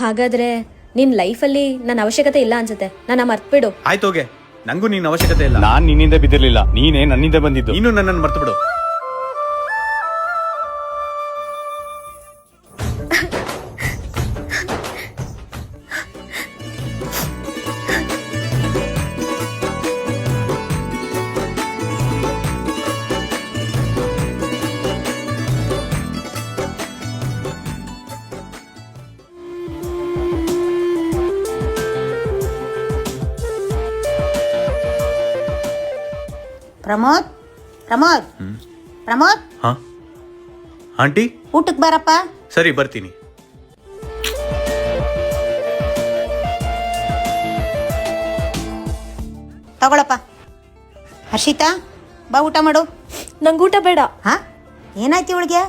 ಹಾಗಾದ್ರೆ ನಿನ್ ಲೈಫಲ್ಲಿ ನನ್ನ ಅವಶ್ಯಕತೆ ಇಲ್ಲ ಅನ್ಸುತ್ತೆ. ನನ್ನ ಮರ್ತ್ಬಿಡು. ಆಯ್ತೋಗೆ, ನಂಗೂ ನಿನ್ನ ಅವಶ್ಯಕತೆ ಇಲ್ಲ. ನಾನ್ ನಿನ್ನಿಂದ ಬಿದ್ದಿರ್ಲಿಲ್ಲ, ನೀನೇ ನನ್ನಿಂದ ಬಂದಿದ್ದು. ನೀನು ನನ್ನನ್ನು ಮರ್ತು ಬಿಡು. ಪ್ರಮೋದ್ ಪ್ರಮೋದ್ ಪ್ರಮೋದ್, ಹಾ ಆಂಟಿ, ಊಟಕ್ಕೆ ಬಾರಪ್ಪ. ಸರಿ ಬರ್ತೀನಿ. ತಗೊಳಪ್ಪ. ಹರ್ಷಿತಾ, ಬಾ ಊಟ ಮಾಡು. ನಂಗೆ ಊಟ ಬೇಡ. ಹಾ, ಏನಾಯ್ತು ಇವಳಿಗೆ?